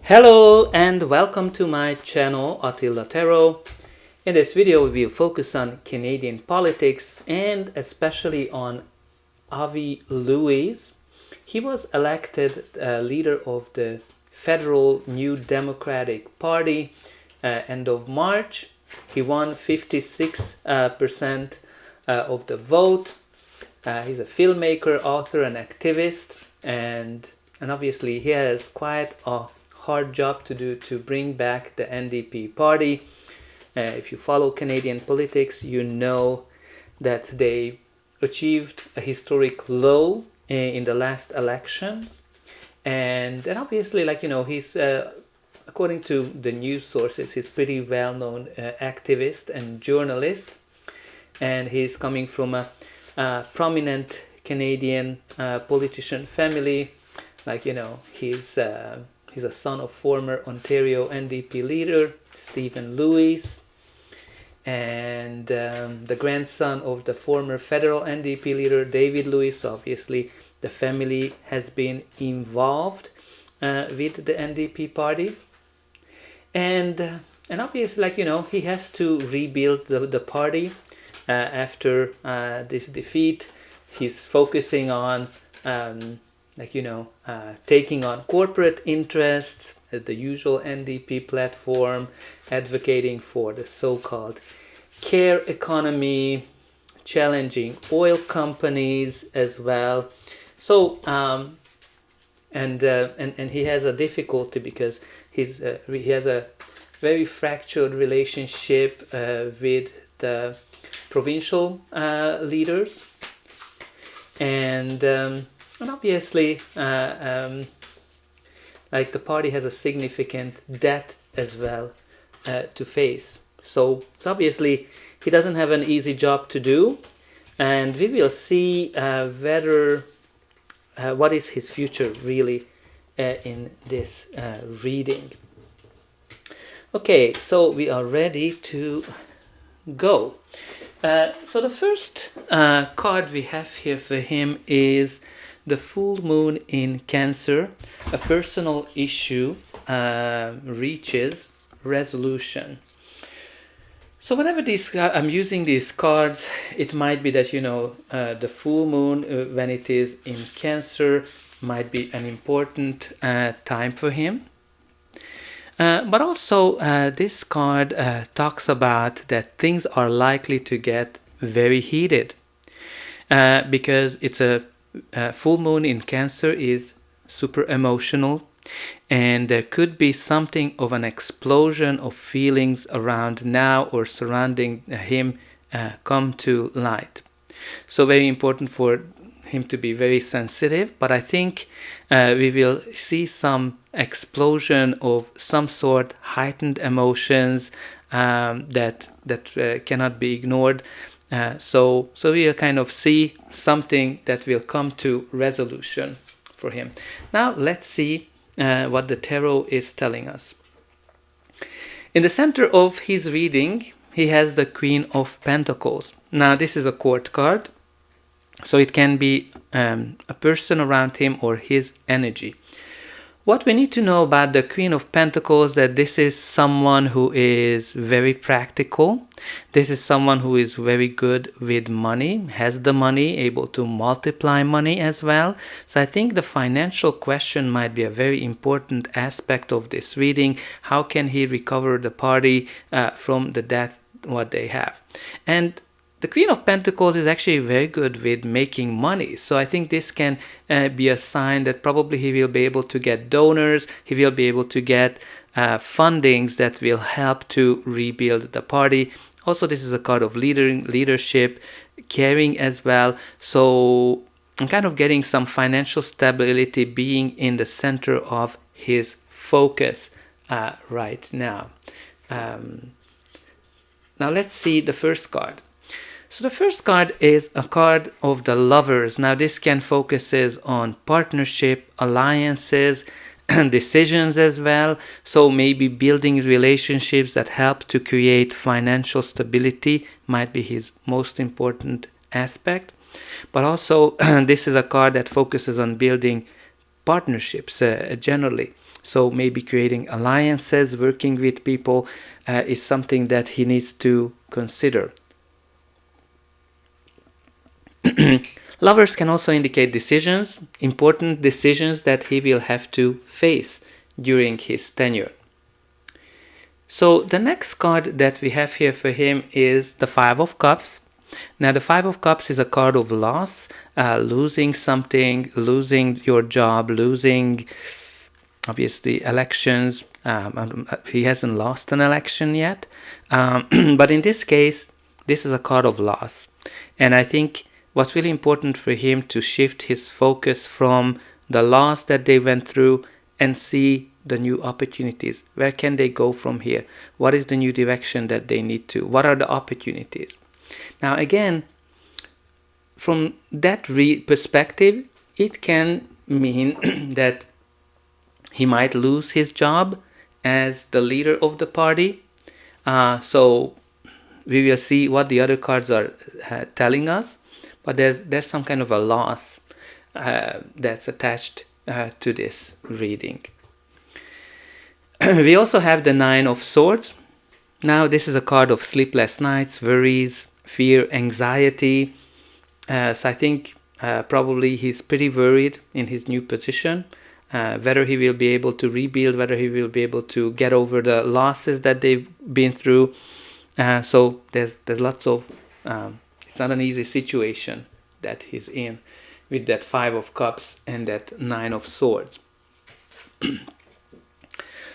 Hello and welcome to my channel Attila. In this video we will focus on Canadian politics and especially on Avi Lewis. He was elected leader of the Federal New Democratic Party end of March. He won 56% of the vote. He's a filmmaker, author and activist, and obviously he has quite a hard job to do to bring back the NDP party. If you follow Canadian politics, you know that they achieved a historic low in the last elections, and obviously, he's according to the news sources, he's pretty well-known activist and journalist, and he's coming from a prominent Canadian politician family. He's a son of former Ontario NDP leader Stephen Lewis, and the grandson of the former federal NDP leader David Lewis. So obviously the family has been involved with the NDP party, and obviously he has to rebuild the party after this defeat. He's focusing on taking on corporate interests, the usual NDP platform, advocating for the so-called care economy, challenging oil companies as well. So and he has a difficulty because he has a very fractured relationship with the provincial leaders, and obviously the party has a significant debt as well to face. So obviously he doesn't have an easy job to do, and we will see whether what is his future really in this reading. Okay, so we are ready to go. So the first card we have here for him is the full moon in Cancer. A personal issue reaches resolution. So whenever I'm using these cards, it might be that the full moon when it is in Cancer might be an important time for him. But also this card talks about that things are likely to get very heated because it's a full moon in Cancer is super emotional, and there could be something of an explosion of feelings around now or surrounding him come to light. So very important for him to be very sensitive, but I think we will see some explosion of some sort, heightened emotions that cannot be ignored. So we'll kind of see something that will come to resolution for him. Now let's see what the tarot is telling us. In the center of his reading, he has the Queen of Pentacles. Now this is a court card, so it can be a person around him or his energy. What we need to know about the Queen of Pentacles, that this is someone who is very practical. This is someone who is very good with money, has the money, able to multiply money as well. So I think the financial question might be a very important aspect of this reading. How can he recover the party from the debt what they have? And the Queen of Pentacles is actually very good with making money. So I think this can be a sign that probably he will be able to get donors, he will be able to get fundings that will help to rebuild the party. Also, this is a card of leadership, caring as well. So I'm kind of getting some financial stability being in the center of his focus right now. Now let's see the first card. So the first card is a card of the Lovers. Now this can focuses on partnership, alliances, decisions as well. So maybe building relationships that help to create financial stability might be his most important aspect. But also this is a card that focuses on building partnerships generally. So maybe creating alliances, working with people is something that he needs to consider. Lovers can also indicate decisions, important decisions that he will have to face during his tenure. So the next card that we have here for him is the Five of Cups. Now the Five of Cups is a card of loss, losing something, losing your job, losing obviously elections. He hasn't lost an election yet, but in this case this is a card of loss. And I think what's really important for him to shift his focus from the loss that they went through and see the new opportunities. Where can they go from here? What is the new direction that they need to? What are the opportunities? Now again, from that perspective, it can mean that he might lose his job as the leader of the party. So we will see what the other cards are telling us, but there's some kind of a loss that's attached to this reading. We also have the Nine of Swords. Now this is a card of sleepless nights, worries, fear, anxiety. So I think probably he's pretty worried in his new position, whether he will be able to rebuild, whether he will be able to get over the losses that they've been through. So there's lots of, it's not an easy situation that he's in with that Five of Cups and that Nine of Swords.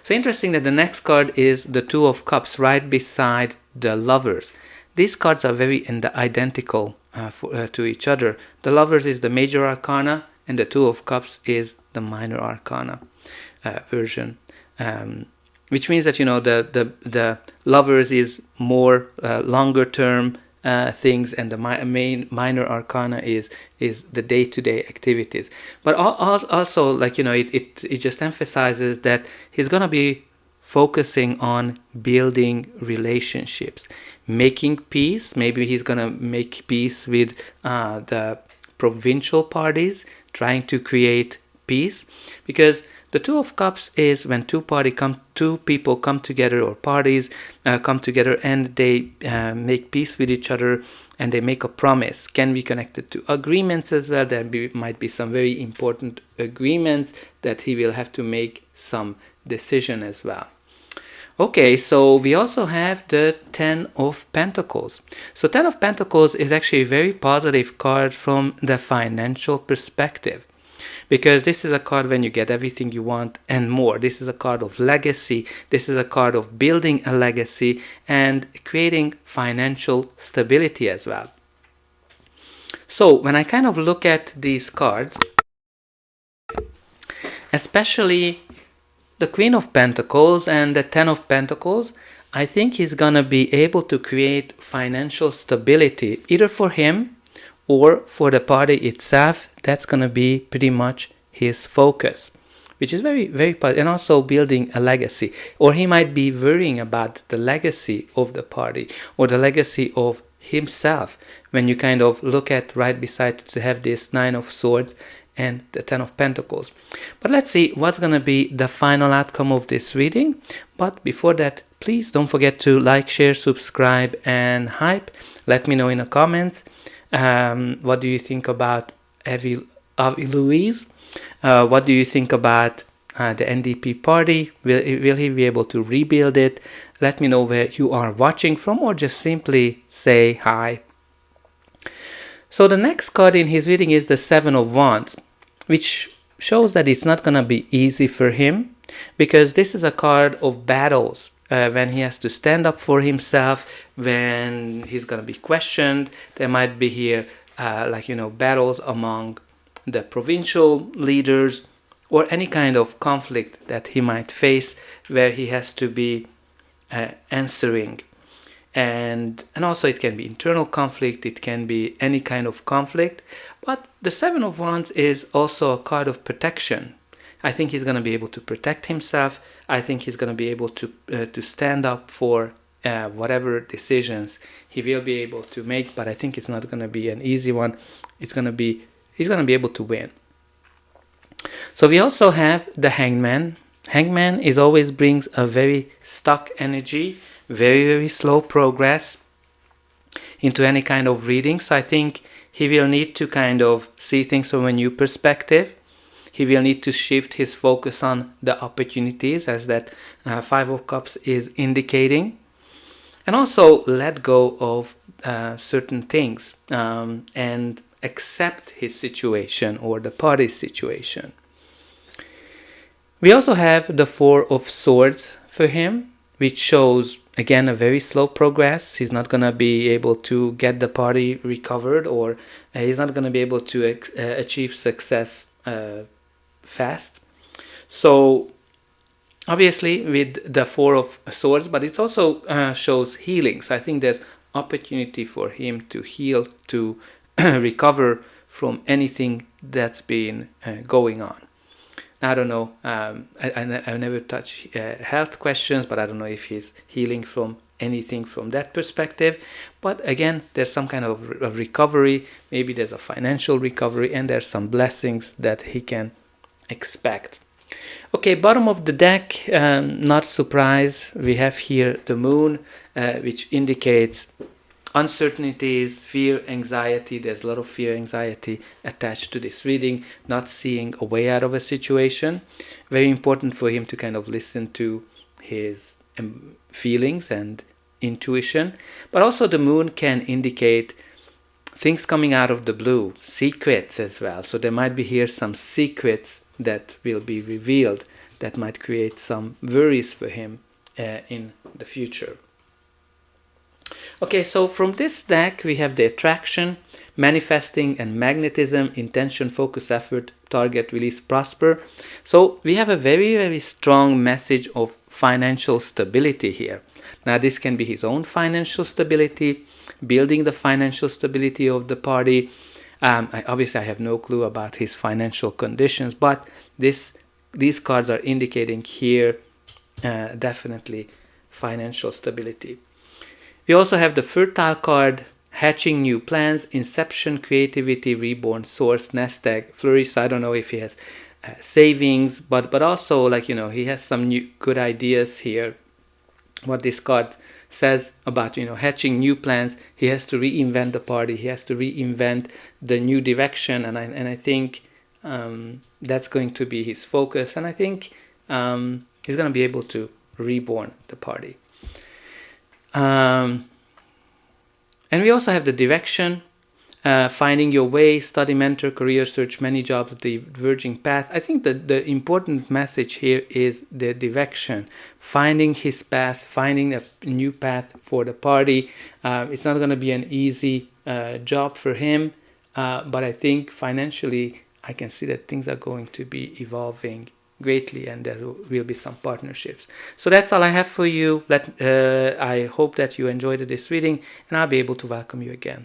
So interesting that the next card is the Two of Cups right beside the Lovers. These cards are very identical to each other. The Lovers is the major arcana and the Two of Cups is the minor arcana version. Which means that, you know, the Lovers is more longer term things, and the main minor arcana is the day-to-day activities. But also, like, you know, it just emphasizes that he's gonna be focusing on building relationships, making peace. Maybe he's gonna make peace with the provincial parties, trying to create peace, because the Two of Cups is when two people come together, or parties come together, and they make peace with each other, and they make a promise. Can be connected to agreements as well. There might be some very important agreements that he will have to make some decision as well. Okay, so we also have the Ten of Pentacles. So Ten of Pentacles is actually a very positive card from the financial perspective, because this is a card when you get everything you want and more. This is a card of legacy. This is a card of building a legacy and creating financial stability as well. So when I kind of look at these cards, especially the Queen of Pentacles and the Ten of Pentacles, I think he's gonna be able to create financial stability, either for him or for the party itself. That's going to be pretty much his focus, which is very, very positive. And also building a legacy. Or he might be worrying about the legacy of the party or the legacy of himself. When you kind of look at right beside to have this Nine of Swords and the Ten of Pentacles. But let's see what's going to be the final outcome of this reading. But before that, please don't forget to like, share, subscribe, and hype. Let me know in the comments. What do you think about Avi Lewis? What do you think about the NDP party? Will he be able to rebuild it? Let me know where you are watching from, or just simply say hi. So the next card in his reading is the Seven of Wands, which shows that it's not going to be easy for him, because this is a card of battles. When he has to stand up for himself, when he's going to be questioned, there might be here, battles among the provincial leaders, or any kind of conflict that he might face where he has to be answering. And also it can be internal conflict, it can be any kind of conflict. But the Seven of Wands is also a card of protection. I think he's going to be able to protect himself. I think he's going to be able to stand up for whatever decisions he will be able to make. But I think it's not going to be an easy one. He's going to be able to win. So we also have the Hangman. Hangman is always brings a very stuck energy, very, very slow progress into any kind of reading. So I think he will need to kind of see things from a new perspective. He will need to shift his focus on the opportunities, as that Five of Cups is indicating, and also let go of certain things and accept his situation or the party's situation. We also have the Four of Swords for him, which shows again a very slow progress. He's not going to be able to get the party recovered, or he's not going to be able to achieve success fast. So obviously with the Four of Swords, but it also shows healing. So I think there's opportunity for him to heal, to recover from anything that's been going on. I don't know. I never touch health questions, but I don't know if he's healing from anything from that perspective. But again, there's some kind of recovery. Maybe there's a financial recovery, and there's some blessings that he can expect. Okay, bottom of the deck, not surprise. We have here the moon, which indicates uncertainties, fear, anxiety. There's a lot of fear, anxiety attached to this reading, not seeing a way out of a situation. Very important for him to kind of listen to his feelings and intuition. But also the moon can indicate things coming out of the blue, secrets as well. So there might be here some secrets that will be revealed that might create some worries for him in the future. Okay, so from this deck we have the attraction, manifesting, and magnetism, intention, focus, effort, target, release, prosper. So we have a very, very strong message of financial stability here. Now this can be his own financial stability, building the financial stability of the party. Obviously I have no clue about his financial conditions, but these cards are indicating here definitely financial stability. We also have the fertile card, hatching new plans, inception, creativity, reborn, source, nest egg, flourish. So I don't know if he has savings, but also, like, you know, he has some new good ideas here. What this card says about, you know, hatching new plans, he has to reinvent the party, he has to reinvent the new direction, and I think that's going to be his focus, and I think he's going to be able to reborn the party. And we also have the direction, finding your way, study, mentor, career, search many jobs, the diverging path. I think that the important message here is the direction, finding his path, finding a new path for the party. It's not going to be an easy job for him, but I think financially I can see that things are going to be evolving greatly, and there will be some partnerships. So that's all I have for you. I hope that you enjoyed this reading, and I'll be able to welcome you again.